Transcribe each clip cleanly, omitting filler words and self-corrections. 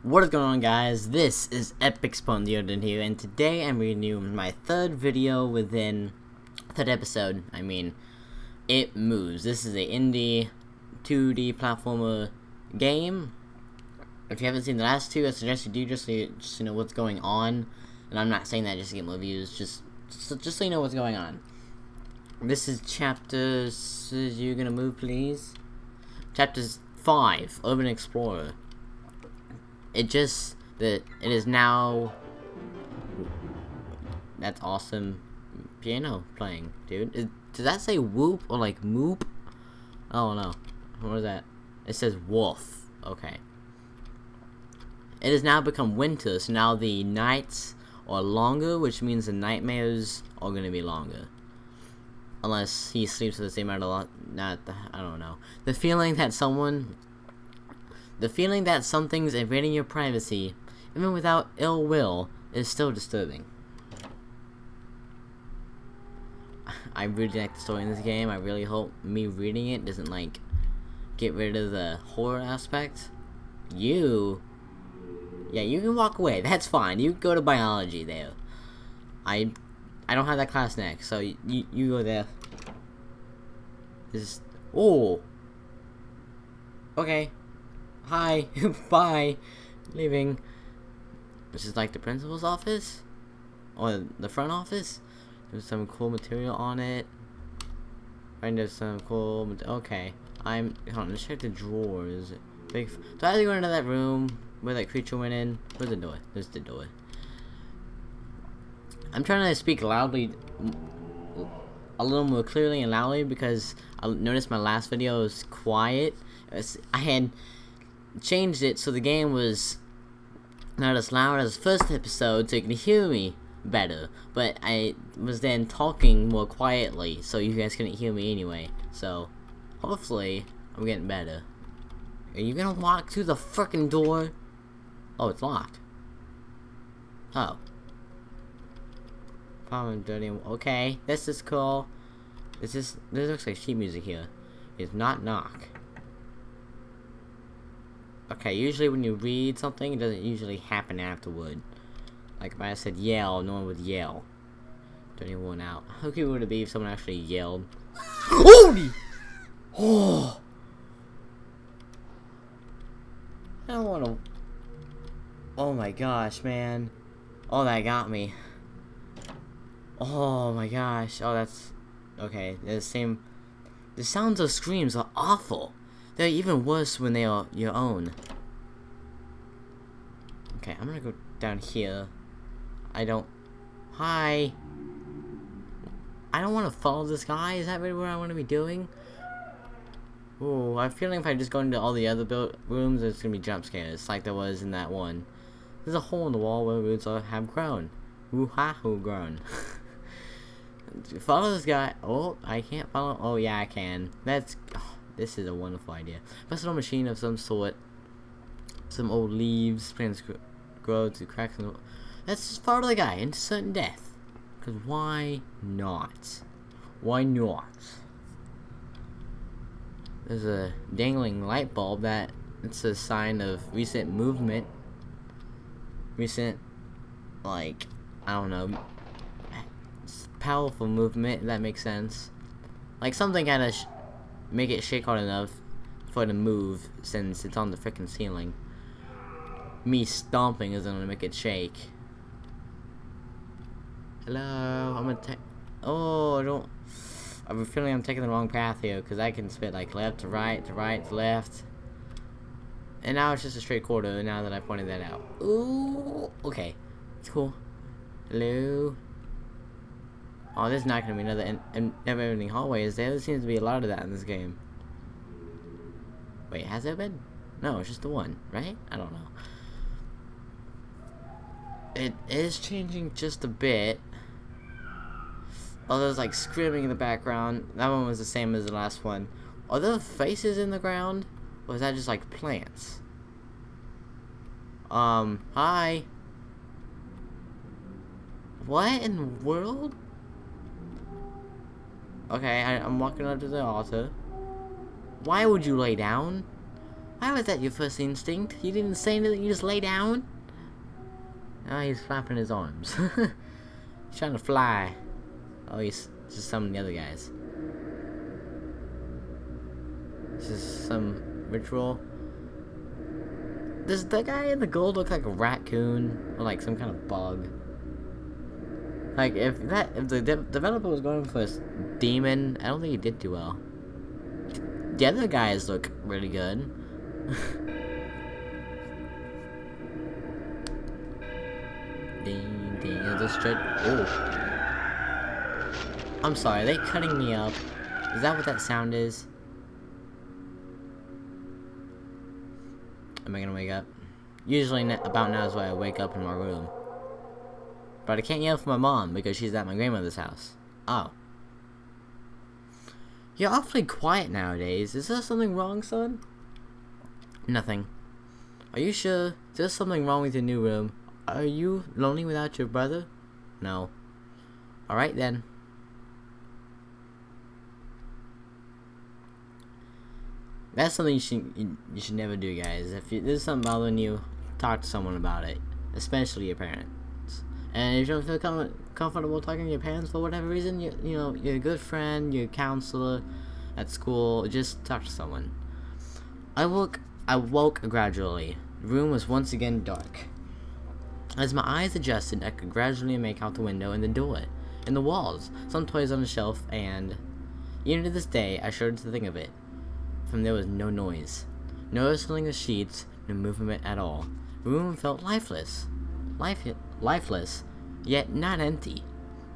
What is going on, guys? This is Epic Spawn Deodorant here, and today I'm bringing you my third episode. It Moves. This is a indie 2D platformer game. If you haven't seen the last two, I suggest you do just so you know what's going on. And I'm not saying that just to get more views, just so you know what's going on. This is chapters. You gonna move, please? Chapters 5, Urban Explorer. It is now. That's awesome piano playing, dude. Does that say whoop or like moop? Oh no, what is that? It says wolf. Okay. It has now become winter, so now the nights are longer, which means the nightmares are gonna be longer. Unless he sleeps for the same amount of I don't know. The feeling that something's invading your privacy, even without ill will, is still disturbing. I really like the story in this game. I really hope me reading it doesn't like get rid of the horror aspect. Yeah, you can walk away. That's fine. You can go to biology there. I don't have that class next, so you go there. Okay. Hi. Bye. Leaving. This is like the principal's office? Or the front office? There's some cool material on it. Right, there's some cool okay. Hold on, let's check the drawers. Do I have to go into that room where that creature went in? Where's the door? There's the door. I'm trying to speak loudly, a little more clearly and loudly, because I noticed my last video was quiet. I had changed it so the game was not as loud as the first episode, so you can hear me better. But I was then talking more quietly, so you guys couldn't hear me anyway. So hopefully I'm getting better. Are you gonna walk through the frickin' door? Oh, it's locked. Oh. Okay, this is cool. This looks like sheet music here. It's not knock. Okay, usually when you read something, it doesn't usually happen afterward. Like if I said yell, no one would yell. 21 out. How cool would it be if someone actually yelled? Holy! Oh! I don't want to. Oh my gosh, man. Oh, that got me. Oh my gosh. Oh, that's okay. The sounds of screams are awful. They're even worse when they are your own. Okay, I'm gonna go down here. Hi. I don't want to follow this guy. Is that really what I want to be doing? Ooh, I'm feeling if I just go into all the other rooms, there's gonna be jump scares, like there was in that one. There's a hole in the wall where roots have grown. Woo-ha-hoo grown. Follow this guy. Oh, I can't follow. Oh, yeah, I can. This is a wonderful idea. Personal machine of some sort. Some old leaves. Plants grow to cracks in the. Let's just follow the guy into certain death. Because why not? Why not? There's a dangling light bulb that it's a sign of recent movement. Recent, like, I don't know, powerful movement, if that makes sense. Like something gotta make it shake hard enough for it to move, since it's on the freaking ceiling. Me stomping isn't gonna make it shake. Hello, I'm gonna take. Oh, I don't. I have a feeling I'm taking the wrong path here, because I can spit like left to right, to left. And now it's just a straight corridor, now that I pointed that out. Ooh, okay. It's cool. Hello? Oh, there's not gonna be another never-ending hallway, is there? There seems to be a lot of that in this game. Wait, has there been? No, it's just the one, right? I don't know. It is changing just a bit. Oh, there's like screaming in the background. That one was the same as the last one. Are there faces in the ground? Or is that just like plants? Hi. What in the world? Okay, I'm walking up to the altar. Why would you lay down? Why was that your first instinct? You didn't say anything, you just lay down? Oh, he's flapping his arms. He's trying to fly. Oh, he's just some of the other guys. This is some ritual. Does the guy in the gold look like a raccoon? Or like some kind of bug? Like, if the developer was going for a demon, I don't think he did too well. The other guys look really good. Ding, ding, oh. I'm sorry, are they cutting me up? Is that what that sound is? Am I gonna wake up? Usually about now is when I wake up in my room. But I can't yell for my mom because she's at my grandmother's house. Oh. You're awfully quiet nowadays. Is there something wrong, son? Nothing. Are you sure? There's something wrong with your new room. Are you lonely without your brother? No. Alright then. That's something you should never do, guys. If there's something bothering you, talk to someone about it. Especially your parents. And if you don't feel comfortable talking to your parents for whatever reason, you know, you're a good friend, your counselor at school, just talk to someone. I woke gradually. The room was once again dark. As my eyes adjusted, I could gradually make out the window and the door, and the walls, some toys on the shelf, and even to this day, I shudder to think of it. From there was no noise, no rustling of sheets, no movement at all. The room felt lifeless. Lifeless, yet not empty.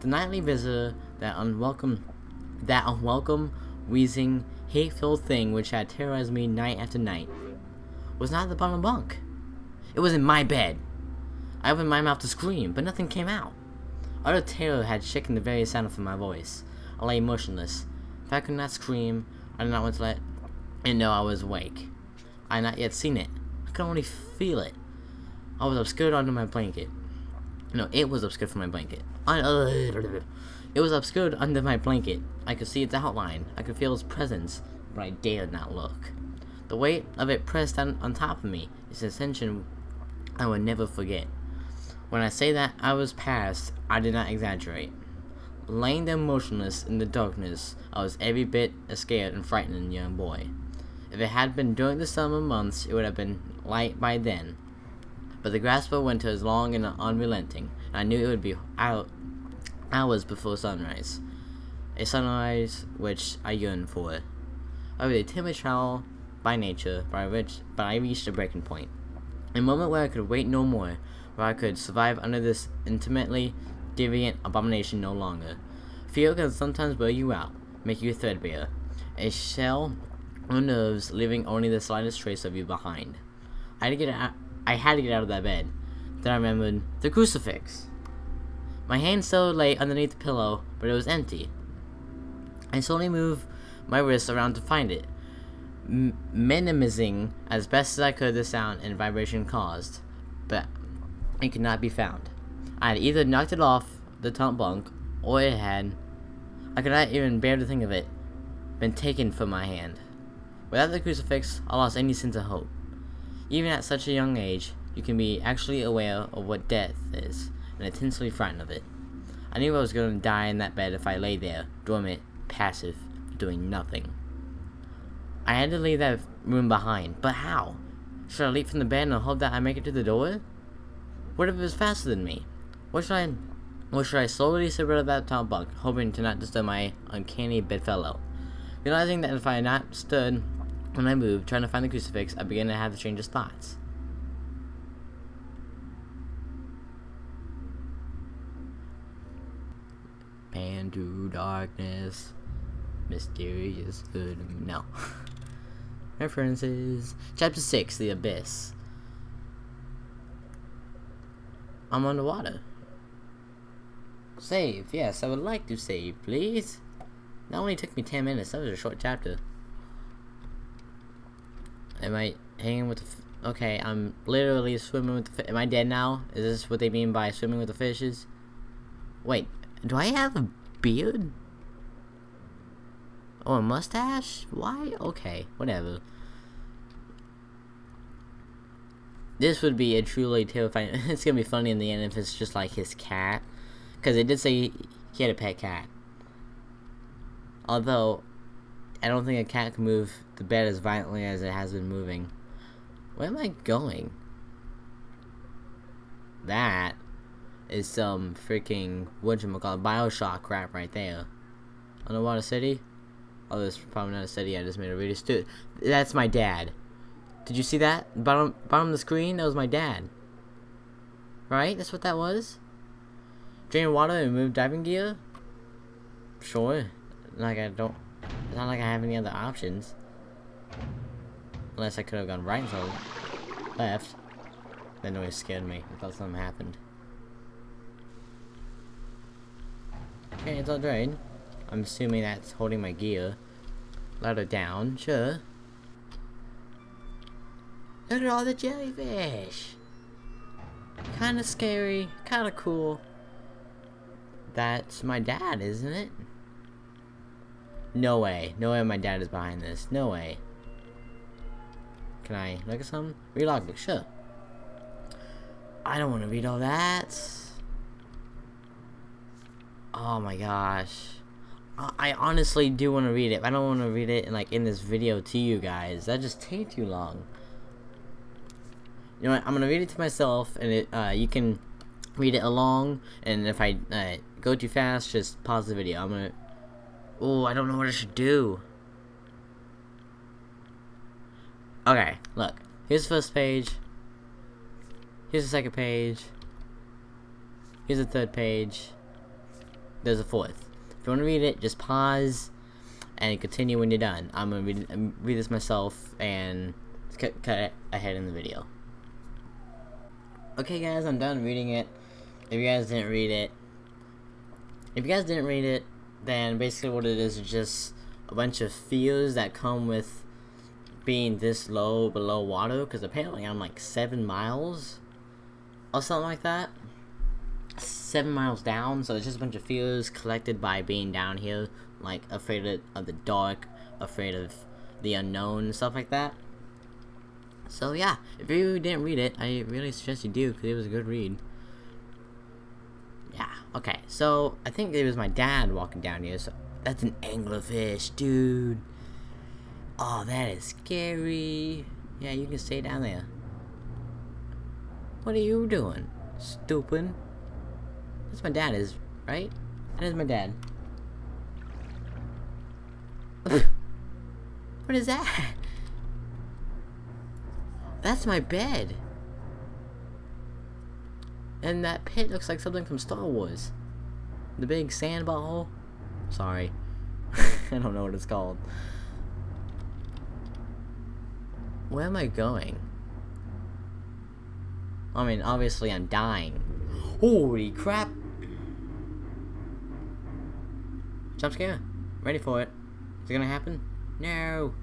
The nightly visitor, that unwelcome, wheezing, hate-filled thing which had terrorized me night after night, was not at the bottom of the bunk. It was in my bed. I opened my mouth to scream, but nothing came out. Utter terror had shaken the very sound of my voice. I lay motionless. If I could not scream, I did not want to let it know I was awake. I had not yet seen it. I could only feel it. I was obscured under my blanket. No, it was obscured from my blanket. It was obscured under my blanket. I could see its outline. I could feel its presence, but I dared not look. The weight of it pressed down on top of me. Its ascension I would never forget. When I say that I was past, I did not exaggerate. Lying there motionless in the darkness, I was every bit a scared and frightened young boy. If it had been during the summer months, it would have been light by then. But the grasp of winter is long and unrelenting, and I knew it would be hours before sunrise. A sunrise which I yearned for. I was a timid child by nature, but I reached a breaking point. A moment where I could wait no more, where I could survive under this intimately deviant abomination no longer. Fear can sometimes wear you out, make you threadbare. A shell on nerves, leaving only the slightest trace of you behind. I had to get out of that bed. Then I remembered the crucifix. My hand still lay underneath the pillow, but it was empty. I slowly moved my wrist around to find it, minimizing as best as I could the sound and vibration caused, but it could not be found. I had either knocked it off the top bunk, or it had, I could not even bear to think of it, been taken from my hand. Without the crucifix, I lost any sense of hope. Even at such a young age, you can be actually aware of what death is, and intensely frightened of it. I knew I was going to die in that bed if I lay there, dormant, passive, doing nothing. I had to leave that room behind, but how? Should I leap from the bed and hope that I make it to the door? What if it was faster than me? Or should I slowly slip out of that top bunk, hoping to not disturb my uncanny bedfellow? Realizing that if I had not stood when I moved, trying to find the crucifix, I began to have the strangest thoughts. Pan through darkness, mysterious hood. No. References. Chapter 6, The Abyss. I'm underwater. Save. Yes, I would like to save, please. That only took me 10 minutes. That was a short chapter. Am I hanging with the okay, I'm literally swimming with the am I dead now? Is this what they mean by swimming with the fishes? Wait, do I have a beard? Oh, a mustache? Why? Okay, whatever. This would be a truly terrifying. It's gonna be funny in the end if it's just like his cat, because it did say he had a pet cat. Although, I don't think a cat can move the bed as violently as it has been moving. Where am I going? That is some freaking whatchamacallit Bioshock crap right there. Underwater city? Oh, this is probably not a city. I just made a video. That's my dad. Did you see that? Bottom of the screen? That was my dad. Right? That's what that was? Drain water and remove diving gear? Sure. Like I don't... It's not like I have any other options. Unless I could have gone right instead of left. That noise scared me. I thought something happened. Okay, it's all drained. I'm assuming that's holding my gear. Ladder down, sure. Look at all the jellyfish! Kinda scary, kinda cool. That's my dad, isn't it? No way. No way my dad is behind this. No way. Can I look at something? Read logbook, sure. I don't want to read all that. Oh my gosh. I honestly do want to read it. I don't want to read it in this video to you guys. That just takes too long. You know what? I'm gonna read it to myself, and you can read it along. And if I go too fast, just pause the video. I'm gonna. Oh, I don't know what I should do. Okay, look. Here's the first page. Here's the second page. Here's the third page. There's a fourth. If you want to read it, just pause and continue when you're done. I'm gonna read this myself and cut ahead in the video. Okay, guys, I'm done reading it. If you guys didn't read it, then basically what it is just a bunch of fears that come with being this low below water. Because apparently I'm like 7 miles or something like that. 7 miles down, so it's just a bunch of fears collected by being down here, like afraid of the dark, afraid of the unknown, stuff like that. So yeah, if you didn't read it, I really suggest you do, because it was a good read. Yeah, okay, so I think it was my dad walking down here, so that's an anglerfish, dude. Oh, that is scary. Yeah, you can stay down there. What are you doing, stupid? That's my dad, right? That is my dad. What is that? That's my bed. And that pit looks like something from Star Wars. The big sand ball. Sorry. I don't know what it's called. Where am I going? I mean, obviously I'm dying. Holy crap! Jump scare. Ready for it. Is it gonna happen? No!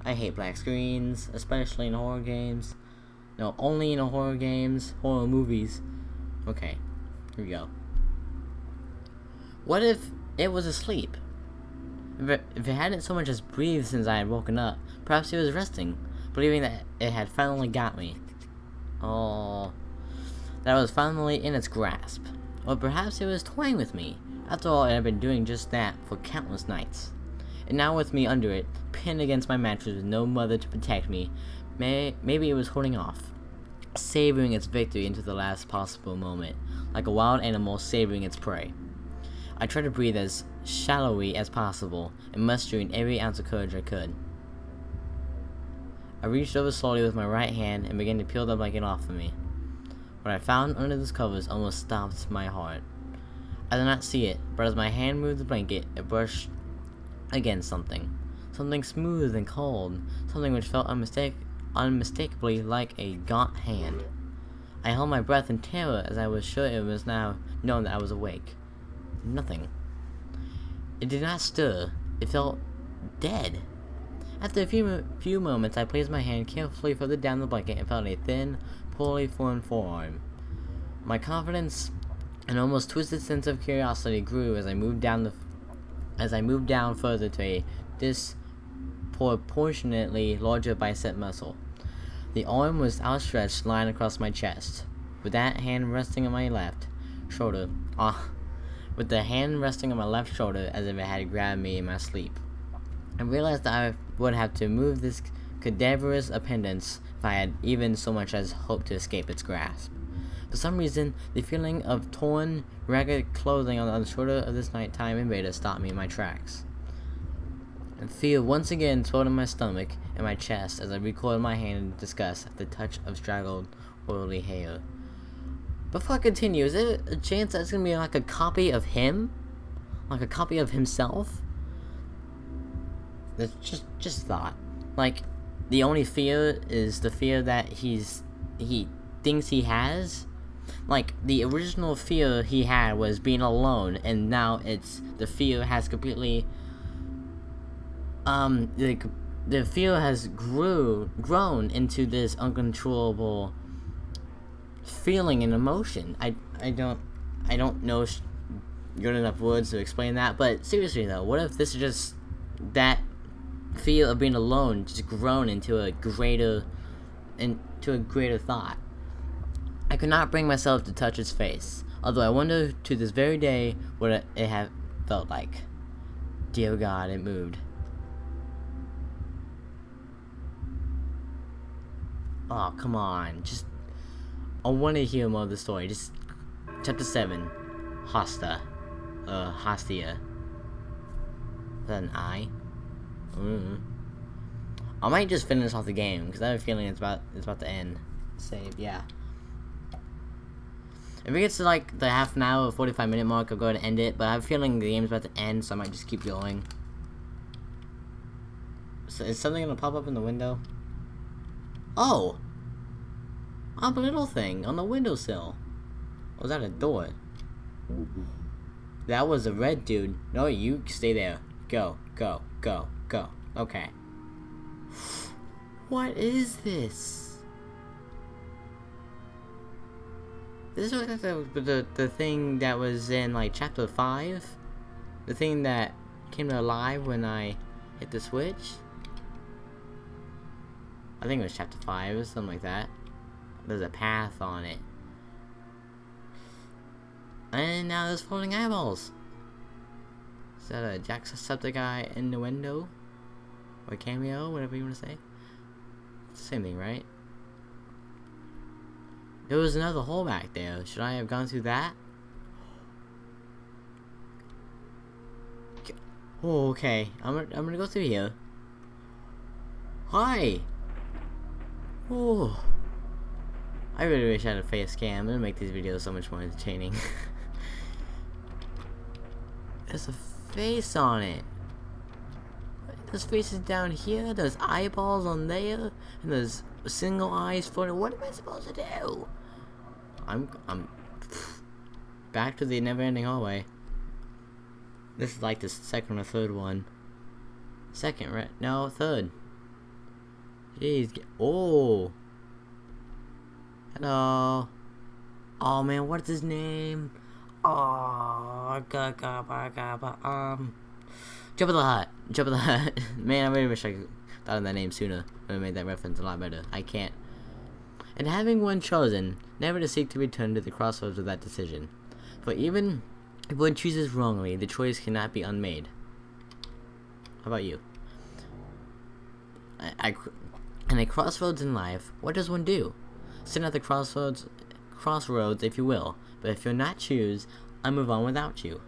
I hate black screens, especially in horror games. No, only in horror games, horror movies. Okay, here we go. What if it was asleep? If it hadn't so much as breathed since I had woken up, perhaps it was resting, believing that it had finally got me. Oh, that I was finally in its grasp. Or perhaps it was toying with me. After all, it had been doing just that for countless nights. And now with me under it, pinned against my mattress with no mother to protect me, maybe it was holding off, savoring its victory into the last possible moment, like a wild animal savoring its prey. I tried to breathe as shallowly as possible, and mustering every ounce of courage I could. I reached over slowly with my right hand and began to peel the blanket off of me. What I found under those covers almost stopped my heart. I did not see it, but as my hand moved the blanket, it brushed against something. Something smooth and cold, something which felt unmistakably like a gaunt hand. I held my breath in terror as I was sure it was now known that I was awake. Nothing. It did not stir. It felt dead. After a few moments, I placed my hand carefully further down the blanket and found a thin, poorly formed forearm. My confidence and almost twisted sense of curiosity grew as I moved down further to a disproportionately larger bicep muscle. The arm was outstretched, lying across my chest, with that hand resting on my left shoulder. With the hand resting on my left shoulder as if it had grabbed me in my sleep. I realized that I would have to move this cadaverous appendage if I had even so much as hoped to escape its grasp. For some reason, the feeling of torn, ragged clothing on the shoulder of this nighttime invader stopped me in my tracks. And fear once again swelled in my stomach and my chest as I recoiled my hand in disgust at the touch of straggled, oily hair. Before I continue, is there a chance that it's gonna be like a copy of him? Like a copy of himself? That's just thought. Like, the only fear is the fear that he thinks he has. Like, the original fear he had was being alone, and now it's the fear has completely the fear has grown into this uncontrollable feeling and emotion. I don't know good enough words to explain that, but seriously though, what if this is just that fear of being alone just grown into a greater thought? I could not bring myself to touch his face, although I wonder to this very day what it had felt like. Dear God, it moved. Oh, come on, just I want to hear more of the story. Just chapter 7, Hostia. Is that an I? I might just finish off the game because I have a feeling it's about to end. Save, yeah. If it gets to like the half an hour or 45-minute mark, I'll go ahead and end it. But I have a feeling the game's about to end, so I might just keep going. So is something gonna pop up in the window? Oh! A little thing on the windowsill. Was that a door? That was a red dude. No, you stay there. Go, go, go, go. Okay. What is this? This looks like the thing that was in like chapter 5. The thing that came to life when I hit the switch. I think it was chapter 5 or something like that. There's a path on it. And now there's floating eyeballs. Is that a Jacksepticeye in the window? Or cameo, whatever you want to say. It's the same thing, right? There was another hole back there. Should I have gone through that? Oh, okay. I'm gonna go through here. Hi! Oh. I really wish I had a face cam. It'll make these videos so much more entertaining. There's a face on it. There's faces down here, there's eyeballs on there, and there's single eyes floating. What am I supposed to do? I'm back to the never-ending hallway. This is like the second or third one. Second, right? No, third. Jeez. Oh. Hello. Oh man, what's his name? Oh, Jabba the Hutt. Jabba the Hutt. Man, I really wish I thought of that name sooner. I would have made that reference a lot better. I can't. And having one chosen, never to seek to return to the crossroads of that decision. For even if one chooses wrongly, the choice cannot be unmade. How about you? In a crossroads in life, what does one do? Sit at the crossroads, if you will. But if you'll not choose, I move on without you.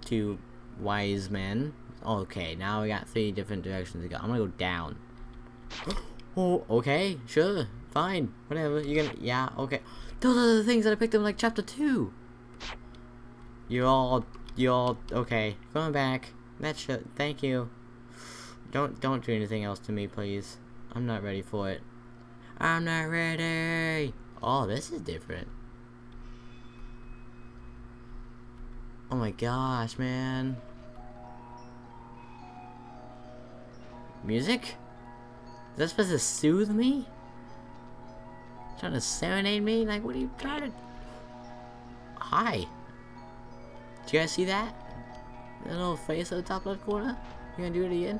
To wise men. Okay, now we got 3 different directions to go. I'm gonna go down. Oh, okay, sure, fine, whatever. You're gonna, yeah, okay. Those are the things that I picked up in like chapter 2. You're all okay. Going back. That should. Thank you. Don't do anything else to me, please. I'm not ready for it. I'm not ready. Oh, this is different. Oh my gosh, man. Music? Is that supposed to soothe me? Trying to serenade me? Like, what are you trying to... Hi. Did you guys see that? That little face at the top left corner? You gonna do it again?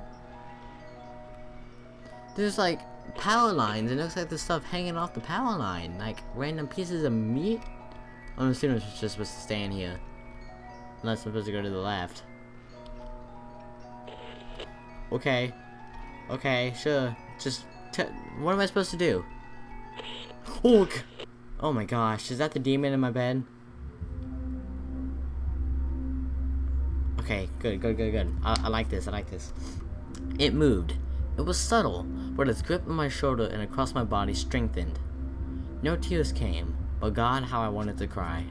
There's like power lines. It looks like there's stuff hanging off the power line, like random pieces of meat. I'm assuming it's just supposed to stay in here, unless I'm supposed to go to the left. Okay, okay, sure. Just what am I supposed to do? Oh, oh my gosh, is that the demon in my bed? Okay, good, good, good, good. I like this, I like this. It moved. It was subtle, but its grip on my shoulder and across my body strengthened. No tears came, but God, how I wanted to cry.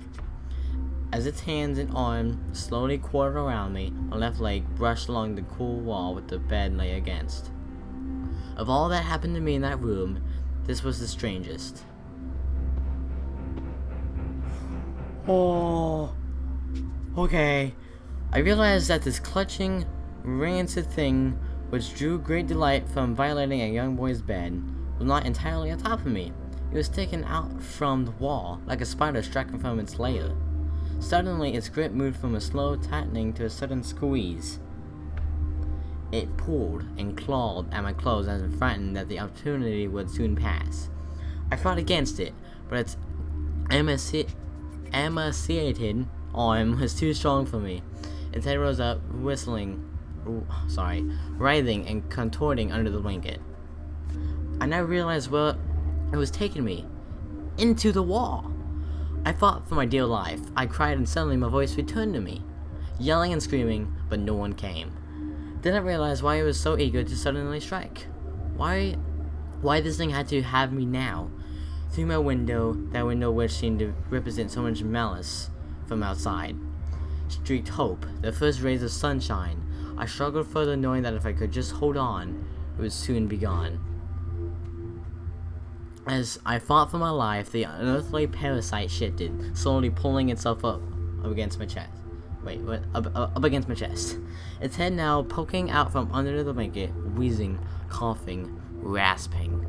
As its hands and arm slowly coiled around me, my left leg brushed along the cool wall with the bed lay against. Of all that happened to me in that room, this was the strangest. Oh, okay. I realized that this clutching, rancid thing, which drew great delight from violating a young boy's bed, was not entirely on top of me. It was taken out from the wall, like a spider striking from its lair. Suddenly, its grip moved from a slow tightening to a sudden squeeze. It pulled and clawed at my clothes as if frightened that the opportunity would soon pass. I fought against it, but its emaciated arm was too strong for me. Its head rose up, writhing and contorting under the blanket. I now realized where it was taking me. Into the wall. I fought for my dear life. I cried and suddenly my voice returned to me. Yelling and screaming, but no one came. Then I realized why it was so eager to suddenly strike. Why this thing had to have me now. Through my window, that window which seemed to represent so much malice from outside, streaked hope, the first rays of sunshine. I struggled further, knowing that if I could just hold on, it would soon be gone. As I fought for my life, the unearthly parasite shifted, slowly pulling itself up against my chest. Wait, what? Up against my chest. Its head now poking out from under the blanket, wheezing, coughing, rasping.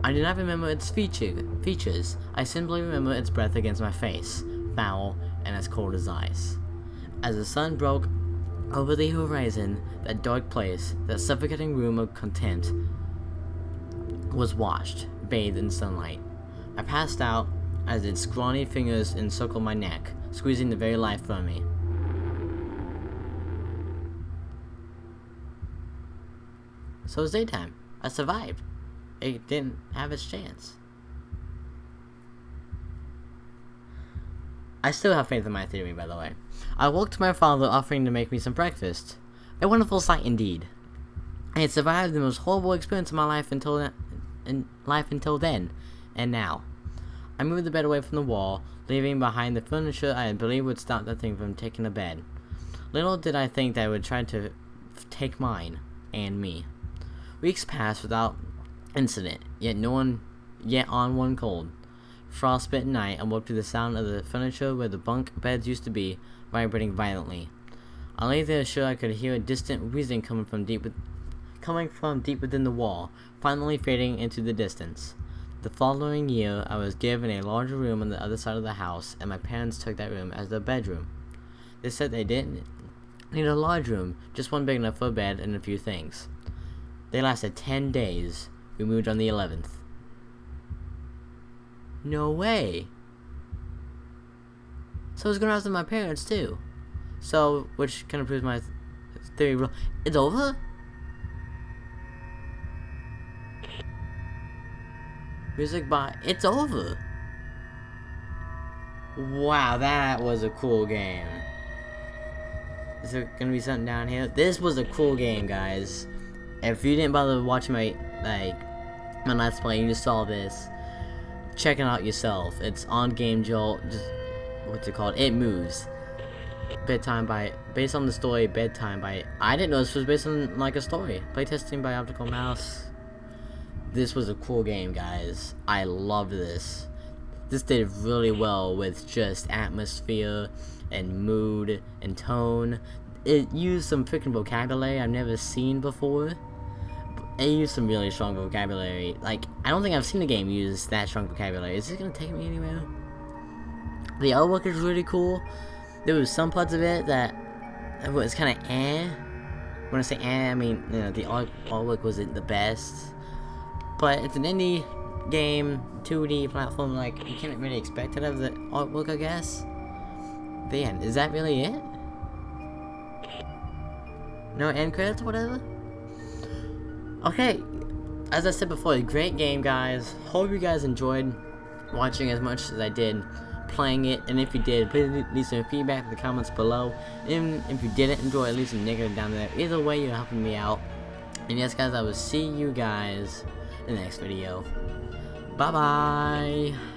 I do not remember its features. I simply remember its breath against my face, foul and as cold as ice. As the sun broke over the horizon, that dark place, that suffocating room of contempt, was washed, bathed in sunlight. I passed out as its scrawny fingers encircled my neck, squeezing the very life from me. So it was daytime. I survived. It didn't have its chance. I still have faith in my theory, by the way. I woke to my father offering to make me some breakfast. A wonderful sight indeed. I had survived the most horrible experience of my life until then, and now. I moved the bed away from the wall, leaving behind the furniture I believed would stop that thing from taking the bed. Little did I think that it would try to take mine, and me. Weeks passed without incident, yet on one cold, frostbitten night, I woke to the sound of the furniture where the bunk beds used to be, vibrating violently. I lay there sure I could hear a distant wheezing coming from deep within the wall, finally fading into the distance. The following year, I was given a larger room on the other side of the house, and my parents took that room as their bedroom. They said they didn't need a large room, just one big enough for a bed and a few things. They lasted 10 days. We moved on the 11th. No way! So I was going to ask my parents too. So, which kind of proves my theory. It's over? Music by It's over! Wow, that was a cool game. Is there gonna be something down here? This was a cool game, guys. If you didn't bother watching my Let's Play, you just saw this, check it out yourself. It's on Game Jolt. Just, what's it called? It Moves. Based on the story, Bedtime by, I didn't know this was based on like a story. Playtesting by Optical Mouse. This was a cool game, guys. I loved this. This did really well with just atmosphere and mood and tone. It used some freaking vocabulary I've never seen before. It used some really strong vocabulary. Like, I don't think I've seen a game use that strong vocabulary. Is it gonna take me anywhere? The artwork is really cool. There was some parts of it that was kind of When I say I mean, you know, the artwork wasn't the best. But it's an indie game, 2D platform, like, you can't really expect it of the artwork, I guess. The end. Is that really it? No end credits or whatever? Okay, as I said before, great game, guys. Hope you guys enjoyed watching as much as I did playing it, and if you did, please leave some feedback in the comments below. And if you didn't enjoy it, leave some negative down there. Either way, you're helping me out. And yes, guys, I will see you guys in the next video. Bye bye.